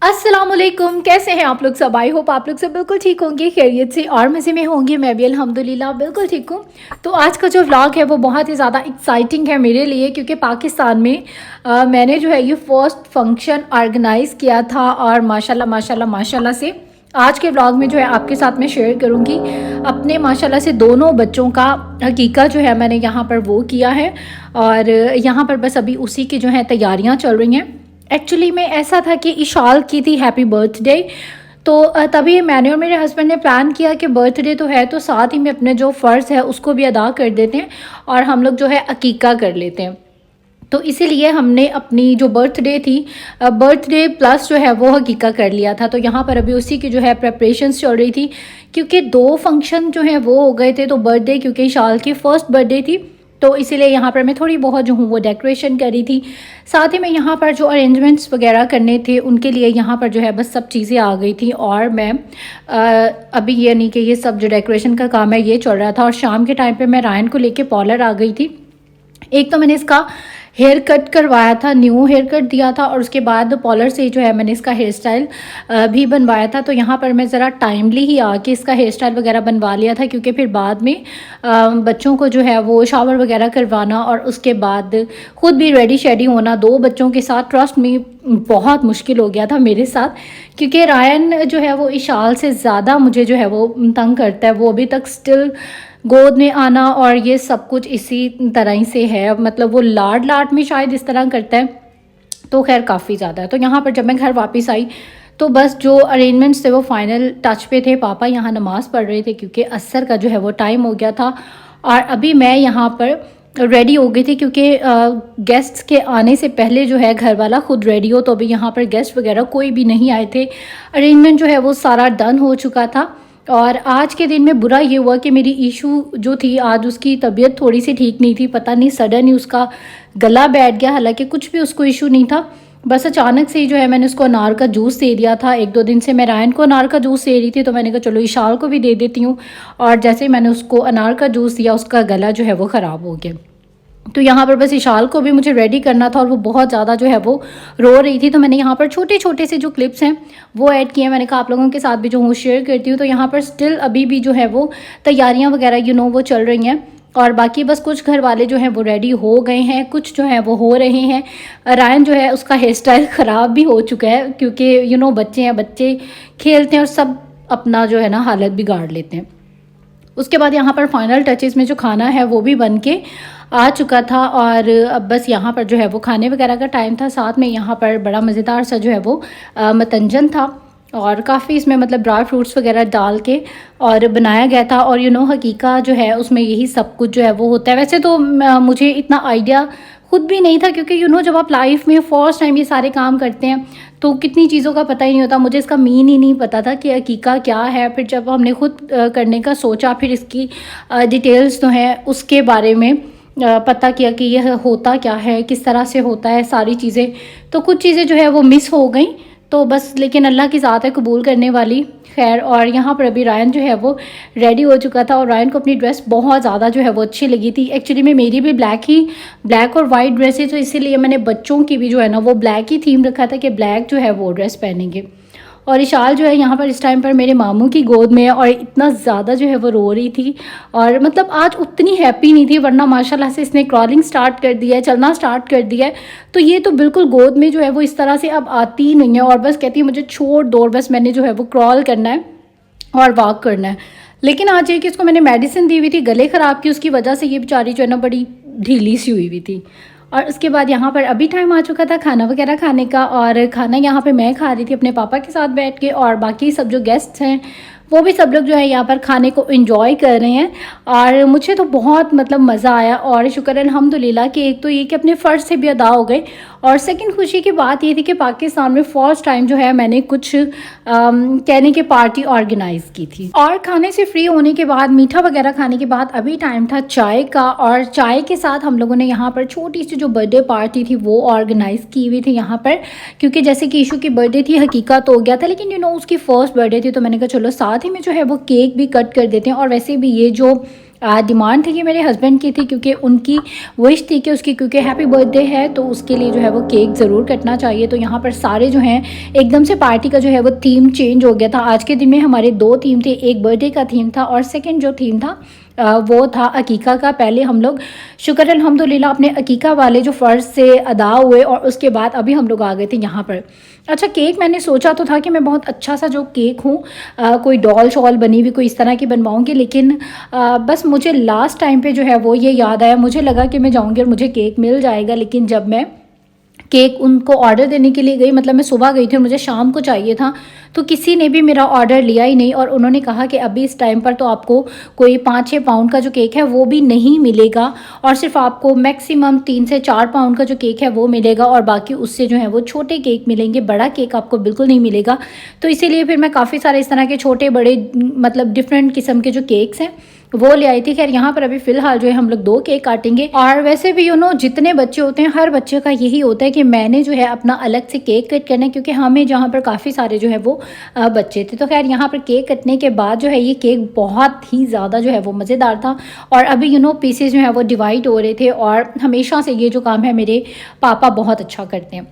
अस्सलामुअलैकुम, कैसे हैं आप लोग सब। आई होप आप लोग सब बिल्कुल ठीक होंगे, खैरियत से और मज़े में होंगे। मैं भी अल्हम्दुलिल्लाह बिल्कुल ठीक हूँ। तो आज का जो व्लॉग है वो बहुत ही ज़्यादा एक्साइटिंग है मेरे लिए, क्योंकि पाकिस्तान में मैंने जो है ये फर्स्ट फंक्शन ऑर्गेनाइज़ किया था और माशाल्लाह माशाल्लाह माशाल्लाह से आज के व्लॉग में जो है आपके साथ मैं शेयर करूँगी अपने माशाल्लाह से दोनों बच्चों का हकीका जो है मैंने यहाँ पर वो किया है। और यहाँ पर बस अभी उसी की जो है तैयारियाँ चल रही हैं। एक्चुअली में ऐसा था कि इशाल की थी हैप्पी बर्थडे, तो तभी मैंने और मेरे हस्बैंड ने प्लान किया कि बर्थडे तो है तो साथ ही में अपने जो फ़र्ज़ है उसको भी अदा कर देते हैं और हम लोग जो है अकीका कर लेते हैं। तो इसीलिए हमने अपनी जो बर्थडे थी बर्थडे प्लस जो है वो हकीका कर लिया था। तो यहाँ पर अभी उसी की जो है प्रेपरेशंस चल रही थी, क्योंकि 2 फंक्शन जो हैं वो हो गए थे। तो बर्थडे क्योंकि इशाल की फ़र्स्ट बर्थडे थी तो इसीलिए यहाँ पर मैं थोड़ी बहुत जो हूँ वो डेकोरेशन करी थी। साथ ही में यहाँ पर जो अरेंजमेंट्स वगैरह करने थे उनके लिए यहाँ पर जो है बस सब चीज़ें आ गई थी। और मैं अभी ये नहीं कि ये सब जो डेकोरेशन का काम है ये चल रहा था, और शाम के टाइम पे मैं रायन को लेके पार्लर आ गई थी। एक तो मैंने इसका हेयर कट करवाया था, न्यू हेयर कट दिया था, और उसके बाद पार्लर से जो है मैंने इसका हेयर स्टाइल भी बनवाया था। तो यहाँ पर मैं ज़रा टाइमली ही आके इसका हेयर स्टाइल वगैरह बनवा लिया था, क्योंकि फिर बाद में बच्चों को जो है वो शावर वगैरह करवाना और उसके बाद ख़ुद भी रेडी शेडी होना 2 बच्चों के साथ, ट्रस्ट में बहुत मुश्किल हो गया था मेरे साथ। क्योंकि रायन जो है वो इशाल से ज़्यादा मुझे जो है वो तंग करता है। वो अभी तक स्टिल गोद में आना और ये सब कुछ इसी तरह ही से है, मतलब वो लाड लाड में शायद इस तरह करता है। तो खैर काफ़ी ज़्यादा है। तो यहाँ पर जब मैं घर वापस आई तो बस जो अरेंजमेंट्स थे वो फाइनल टच पे थे। पापा यहाँ नमाज़ पढ़ रहे थे क्योंकि असर का जो है वो टाइम हो गया था, और अभी मैं यहाँ पर रेडी हो गई थी क्योंकि गेस्ट्स के आने से पहले जो है घर वाला खुद रेडी हो। तो अभी यहाँ पर गेस्ट वगैरह कोई भी नहीं आए थे, अरेंजमेंट जो है वो सारा डन हो चुका था। और आज के दिन में बुरा ये हुआ कि मेरी ईशू जो थी आज उसकी तबीयत थोड़ी सी ठीक नहीं थी, पता नहीं सडन ही उसका गला बैठ गया। हालांकि कुछ भी उसको इशू नहीं था, बस अचानक से ही जो है मैंने उसको अनार का जूस दे दिया था। 1-2 दिन से मैं रायन को अनार का जूस दे रही थी, तो मैंने कहा चलो इशाल को भी दे देती हूँ। और जैसे ही मैंने उसको अनार का जूस दिया उसका गला जो है वो ख़राब हो गया। तो यहाँ पर बस इशाल को भी मुझे रेडी करना था और वो बहुत ज़्यादा जो है वो रो रही थी। तो मैंने यहाँ पर छोटे छोटे से जो क्लिप्स हैं वो ऐड किए हैं। मैंने कहा आप लोगों के साथ भी जो हूँ शेयर करती हूँ। तो यहाँ पर स्टिल अभी भी जो है वो तैयारियाँ वगैरह वो चल रही हैं, और बाकी बस कुछ घर वाले जो हैं वो रेडी हो गए हैं, कुछ जो हैं वो हो रहे हैं। रायन जो है उसका हेयर स्टाइल ख़राब भी हो चुका है, क्योंकि बच्चे हैं, बच्चे खेलते हैं और सब अपना जो है ना हालत बिगाड़ लेते हैं। उसके बाद यहाँ पर फाइनल टचेस में जो खाना है वो भी बन के आ चुका था, और अब बस यहाँ पर जो है वो खाने वगैरह का टाइम था। साथ में यहाँ पर बड़ा मज़ेदार सा जो है वो मतंजन था, और काफ़ी इसमें मतलब ड्राई फ्रूट्स वगैरह डाल के और बनाया गया था। और हकीका जो है उसमें यही सब कुछ जो है वो होता है। वैसे तो मुझे इतना आइडिया खुद भी नहीं था, क्योंकि जब आप लाइफ में फ़र्स्ट टाइम ये सारे काम करते हैं तो कितनी चीज़ों का पता ही नहीं होता। मुझे इसका मीन ही नहीं पता था कि हकीका क्या है। फिर जब हमने खुद करने का सोचा, फिर इसकी डिटेल्स जो हैं उसके बारे में पता किया कि यह होता क्या है, किस तरह से होता है सारी चीज़ें। तो कुछ चीज़ें जो है वो मिस हो गई, तो बस लेकिन अल्लाह की ज़ात है कबूल करने वाली। खैर, और यहाँ पर अभी रायन जो है वो रेडी हो चुका था, और रायन को अपनी ड्रेस बहुत ज़्यादा जो है वो अच्छी लगी थी। एक्चुअली में मेरी भी ब्लैक और वाइट ड्रेस है, तो इसीलिए मैंने बच्चों की भी जो है ना वो ब्लैक ही थीम रखा था कि ब्लैक जो है वो ड्रेस पहनेंगे। और इशाल जो है यहाँ पर इस टाइम पर मेरे मामू की गोद में है, और इतना ज़्यादा जो है वो रो रही थी, और मतलब आज उतनी हैप्पी नहीं थी, वरना माशाल्लाह से इसने क्रॉलिंग स्टार्ट कर दिया है, चलना स्टार्ट कर दिया है। तो ये तो बिल्कुल गोद में जो है वो इस तरह से अब आती ही नहीं है, और बस कहती है मुझे छोड़ दो, और बस मैंने जो है वो क्रॉल करना है और वॉक करना है। लेकिन आज ये कि इसको मैंने मेडिसिन दी हुई थी गले ख़राब की, उसकी वजह से ये बेचारी जो है ना बड़ी ढीली सी हुई थी। और उसके बाद यहाँ पर अभी टाइम आ चुका था खाना वगैरह खाने का, और खाना यहाँ पे मैं खा रही थी अपने पापा के साथ बैठ के, और बाकी सब जो गेस्ट्स हैं वो भी सब लोग जो है यहाँ पर खाने को एंजॉय कर रहे हैं। और मुझे तो बहुत मतलब मज़ा आया, और शुक्र अल्हम्दुलिल्लाह कि एक तो ये कि अपने फ़र्ज़ से भी अदा हो गए, और सेकंड खुशी की बात ये थी कि पाकिस्तान में फ़र्स्ट टाइम जो है मैंने कुछ कहने की पार्टी ऑर्गेनाइज़ की थी। और खाने से फ्री होने के बाद, मीठा वगैरह खाने के बाद अभी टाइम था चाय का, और चाय के साथ हम लोगों ने यहाँ पर छोटी सी जो बर्थडे पार्टी थी वो ऑर्गेनाइज़ की हुई थी यहाँ पर। क्योंकि जैसे कि ईशू की बर्थडे थी, हकीका तो हो गया था, लेकिन उसकी फ़र्स्ट बर्थडे थी, तो मैंने कहा चलो साथ ही में जो है वो केक भी कट कर देते हैं। और वैसे भी ये जो डिमांड थी कि मेरे हस्बैंड की थी, क्योंकि उनकी विश थी कि उसकी क्योंकि हैप्पी बर्थडे है तो उसके लिए जो है वो केक ज़रूर कटना चाहिए। तो यहाँ पर सारे जो हैं एकदम से पार्टी का जो है वो थीम चेंज हो गया था। आज के दिन में हमारे 2 थीम थे, एक बर्थडे का थीम था और सेकंड जो थीम था वो था अकीका का। पहले हम लोग शुक्र अल्हम्दुलिल्लाह अपने अकीका वाले जो फ़र्ज़ से अदा हुए और उसके बाद अभी हम लोग आ गए थे यहाँ पर। अच्छा, केक मैंने सोचा तो था कि मैं बहुत अच्छा सा जो केक हूँ कोई डॉल शॉल बनी हुई कोई इस तरह की बनवाऊँगी, लेकिन बस मुझे लास्ट टाइम पे जो है वो ये याद आया, मुझे लगा कि मैं जाऊँगी और मुझे केक मिल जाएगा, लेकिन जब मैं केक उनको ऑर्डर देने के लिए गई, मतलब मैं सुबह गई थी और मुझे शाम को चाहिए था, तो किसी ने भी मेरा ऑर्डर लिया ही नहीं। और उन्होंने कहा कि अभी इस टाइम पर तो आपको कोई 5-6 पाउंड का जो केक है वो भी नहीं मिलेगा, और सिर्फ आपको मैक्सिमम 3 से 4 पाउंड का जो केक है वो मिलेगा, और बाकी उससे जो है वो छोटे केक मिलेंगे, बड़ा केक आपको बिल्कुल नहीं मिलेगा। तो इसीलिए फिर मैं काफ़ी सारे इस तरह के छोटे बड़े मतलब डिफरेंट किस्म के जो केक्स हैं वो ले आई थी। खैर यहाँ पर अभी फ़िलहाल जो है हम लोग 2 केक काटेंगे। और वैसे भी जितने बच्चे होते हैं हर बच्चे का यही होता है कि मैंने जो है अपना अलग से केक कट करना है, क्योंकि हमें जहाँ पर काफ़ी सारे जो है वो बच्चे थे। तो खैर यहाँ पर केक कटने के बाद जो है ये केक बहुत ही ज़्यादा जो है वो मज़ेदार था, और अभी पीसेज जो है वो डिवाइड हो रहे थे, और हमेशा से ये जो काम है मेरे पापा बहुत अच्छा करते हैं।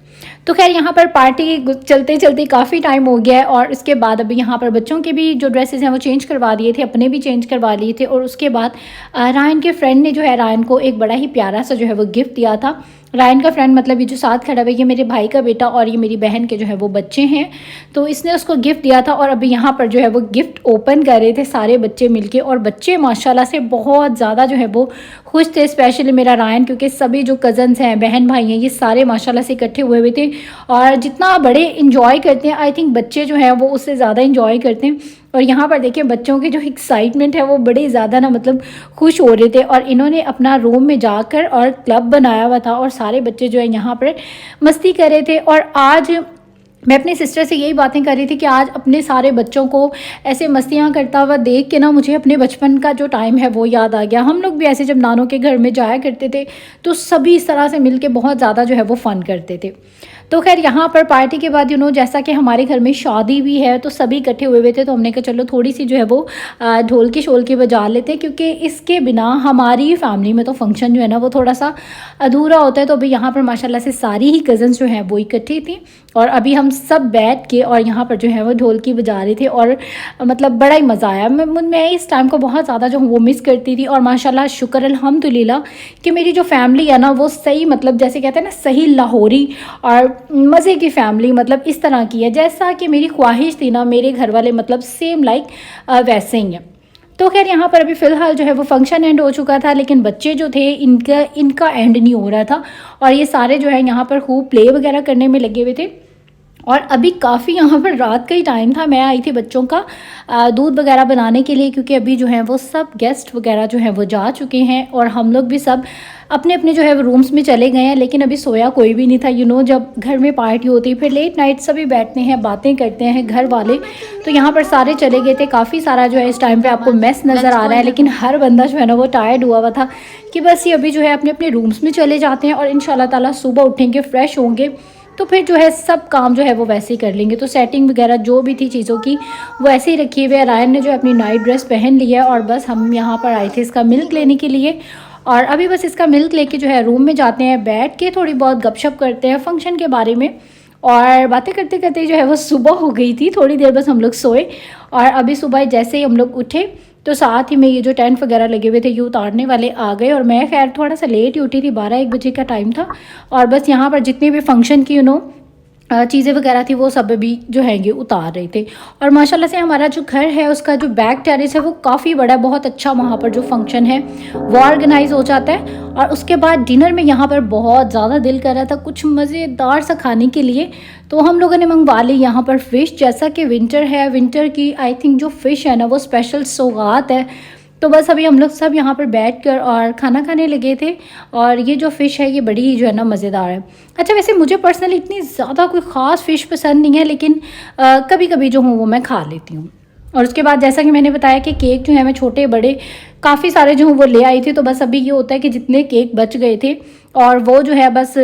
तो खैर यहाँ पर पार्टी चलते चलते काफ़ी टाइम हो गया है, और इसके बाद अभी यहाँ पर बच्चों के भी जो ड्रेसेस हैं वो चेंज करवा दिए थे, अपने भी चेंज करवा लिए थे। और उसके बाद रायन के फ्रेंड ने जो है रायन को एक बड़ा ही प्यारा सा जो है वो गिफ्ट दिया था। रायन का फ्रेंड मतलब ये जो साथ खड़ा हुआ है ये मेरे भाई का बेटा और ये मेरी बहन के जो है वो बच्चे हैं, तो इसने उसको गिफ्ट दिया था। और अभी यहाँ पर जो है वो गिफ्ट ओपन कर रहे थे सारे बच्चे मिलके, और बच्चे माशाल्लाह से बहुत ज़्यादा जो है वो खुश थे, स्पेशली मेरा रायन, क्योंकि सभी जो कज़न्स हैं बहन भाई हैं ये सारे माशाल्लाह से इकट्ठे हुए हुए थे। और जितना बड़े इंजॉय करते हैं आई थिंक बच्चे जो हैं वो उससे ज़्यादा इंजॉय करते हैं। और यहाँ पर देखिए बच्चों की जो एक्साइटमेंट है वो बड़ी ज़्यादा मतलब खुश हो रहे थे, और इन्होंने अपना रूम में जाकर और क्लब बनाया हुआ था, और सारे बच्चे जो है यहाँ पर मस्ती कर रहे थे। और आज मैं अपनी सिस्टर से यही बातें कर रही थी कि आज अपने सारे बच्चों को ऐसे मस्तियाँ करता हुआ देख के ना मुझे अपने बचपन का जो टाइम है वो याद आ गया। हम लोग भी ऐसे जब नानों के घर में जाया करते थे तो सभी इस तरह से मिल के बहुत ज़्यादा जो है वो फ़न करते थे। तो खैर यहाँ पर पार्टी के बाद जैसा कि हमारे घर में शादी भी है तो सभी इकट्ठे हुए हुए थे, तो हमने कहा चलो थोड़ी सी जो है वो ढोल की शोल की बजा लेते हैं, क्योंकि इसके बिना हमारी फैमिली में तो फंक्शन जो है ना वो थोड़ा सा अधूरा होता है। तो अभी यहाँ पर माशाल्लाह से सारी ही कज़न्स जो हैं वो इकट्ठी थी, और अभी हम सब बैठ के और यहाँ पर जो है वो ढोल की बजा रहे थे, और मतलब बड़ा ही मज़ा आया। मैं इस टाइम को बहुत ज़्यादा जो हूँ वो मिस करती थी। और माशाल्लाह शुक्र अल्हम्दुलिल्लाह कि मेरी जो फैमिली है ना वो सही मतलब जैसे कहते हैं ना सही लाहौरी और मज़े की फैमिली मतलब इस तरह की है, जैसा कि मेरी ख्वाहिश थी ना मेरे घर वाले मतलब सेम लाइक वैसे ही है। तो खैर यहाँ पर अभी फ़िलहाल जो है वो फंक्शन एंड हो चुका था, लेकिन बच्चे जो थे इनका एंड नहीं हो रहा था, और ये सारे जो है यहाँ पर खूब प्ले वगैरह करने में लगे हुए थे। और अभी काफ़ी यहाँ पर रात का ही टाइम था, मैं आई थी बच्चों का दूध वगैरह बनाने के लिए, क्योंकि अभी जो है वो सब गेस्ट वगैरह जो है वो जा चुके हैं, और हम लोग भी सब अपने अपने जो है वो रूम्स में चले गए हैं। लेकिन अभी सोया कोई भी नहीं था। जब घर में पार्टी होती है फिर लेट नाइट सभी बैठते हैं बातें करते हैं घर वाले, तो यहाँ पर सारे चले गए थे। काफ़ी सारा जो है इस टाइम पे आपको मेस नज़र आ रहा है, लेकिन हर बंदा जो है ना वो टायर्ड हुआ था कि बस ये अभी जो है अपने अपने रूम्स में चले जाते हैं, और इंशाल्लाह ताला सुबह उठेंगे फ्रेश होंगे तो फिर जो है सब काम जो है वो वैसे ही कर लेंगे। तो सेटिंग वगैरह जो भी थी चीज़ों की वो ऐसे ही रखी हुई है। रायन ने जो अपनी नाइट ड्रेस पहन ली है, और बस हम यहाँ पर आए थे इसका मिल्क लेने के लिए, और अभी बस इसका मिल्क लेके जो है रूम में जाते हैं, बैठ के थोड़ी बहुत गपशप करते हैं फंक्शन के बारे में, और बातें करते करते जो है वो सुबह हो गई थी। थोड़ी देर बस हम लोग सोए, और अभी सुबह जैसे ही हम लोग उठे तो साथ ही में ये जो टेंट वगैरह लगे हुए थे ये उतारने वाले आ गए, और मैं खैर थोड़ा सा लेट ही उठी थी, 12-1 बजे का टाइम था। और बस यहाँ पर जितने भी फंक्शन की चीज़ें वगैरह थी वो सब भी जो है ये उतार रहे थे। और माशाल्लाह से हमारा जो घर है उसका जो बैक टेरेस है वो काफ़ी बड़ा है, बहुत अच्छा वहाँ पर जो फंक्शन है वो ऑर्गेनाइज हो जाता है। और उसके बाद डिनर में यहाँ पर बहुत ज़्यादा दिल कर रहा था कुछ मज़ेदार सा खाने के लिए, तो हम लोगों ने मंगवा ली यहाँ पर फ़िश। जैसा कि विंटर है, विंटर की आई थिंक जो फ़िश है ना वो स्पेशल सौगात है, तो बस अभी हम लोग सब यहाँ पर बैठकर और खाना खाने लगे थे। और ये जो फ़िश है ये बड़ी जो है ना मज़ेदार है। अच्छा वैसे मुझे पर्सनली इतनी ज़्यादा कोई ख़ास फ़िश पसंद नहीं है, लेकिन कभी कभी जो हूँ वो मैं खा लेती हूँ। और उसके बाद जैसा कि मैंने बताया कि केक जो है मैं छोटे बड़े काफ़ी सारे जो हूँ वो ले आई थी, तो बस अभी ये होता है कि जितने केक बच गए थे और वो जो है बस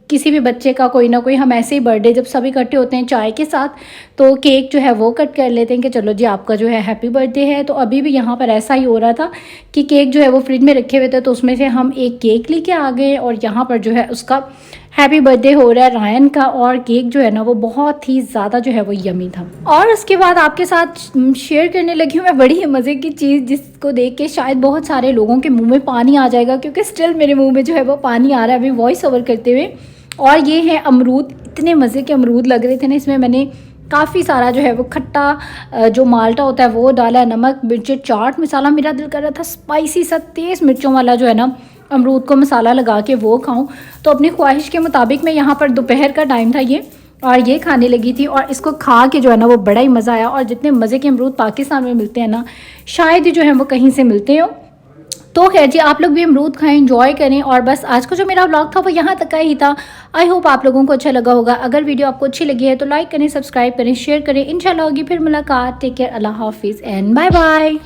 किसी भी बच्चे का कोई ना कोई, हम ऐसे ही बर्थडे जब सभी इकट्ठे होते हैं चाय के साथ, तो केक जो है वो कट कर लेते हैं कि चलो जी आपका जो है हैप्पी बर्थडे है। तो अभी भी यहाँ पर ऐसा ही हो रहा था कि केक जो है वो फ्रिज में रखे हुए थे, तो उसमें से हम एक केक लेके आ गए और यहाँ पर जो है उसका हैप्पी बर्थडे हो रहा है रायन का। और केक जो है ना वो बहुत ही ज़्यादा जो है वो यमी था। और उसके बाद आपके साथ शेयर करने लगी हूँ मैं बड़ी ही मज़े की चीज़, जिसको देख के शायद बहुत सारे लोगों के मुंह में पानी आ जाएगा, क्योंकि स्टिल मेरे मुंह में जो है वो पानी आ रहा है अभी वॉइस ओवर करते हुए। और ये है अमरूद, इतने मज़े के अमरूद लग रहे थे ना, इसमें मैंने काफ़ी सारा जो है वो खट्टा जो माल्टा होता है वो डाला, नमक मिर्च चाट मसाला, मेरा दिल कर रहा था स्पाइसी सा तेज़ मिर्चों वाला जो है ना अमरूद को मसाला लगा के वो खाऊं। तो अपनी ख्वाहिश के मुताबिक मैं यहाँ पर दोपहर का टाइम था ये, और ये खाने लगी थी और इसको खा के जो है ना वो बड़ा ही मज़ा आया। और जितने मज़े के अमरूद पाकिस्तान में मिलते हैं ना, शायद ही जो है वो कहीं से मिलते हो। तो खैर जी, आप लोग भी अमरूद खाएं, एंजॉय करें। और बस आज का जो मेरा व्लॉग था वो यहाँ तक का ही था। आई होप आप लोगों को अच्छा लगा होगा। अगर वीडियो आपको अच्छी लगी है तो लाइक करें, सब्सक्राइब करें, शेयर करें। इंशाल्लाह होगी फिर मुलाकात। टेक केयर, अल्लाह हाफिज़ एंड बाय बाय।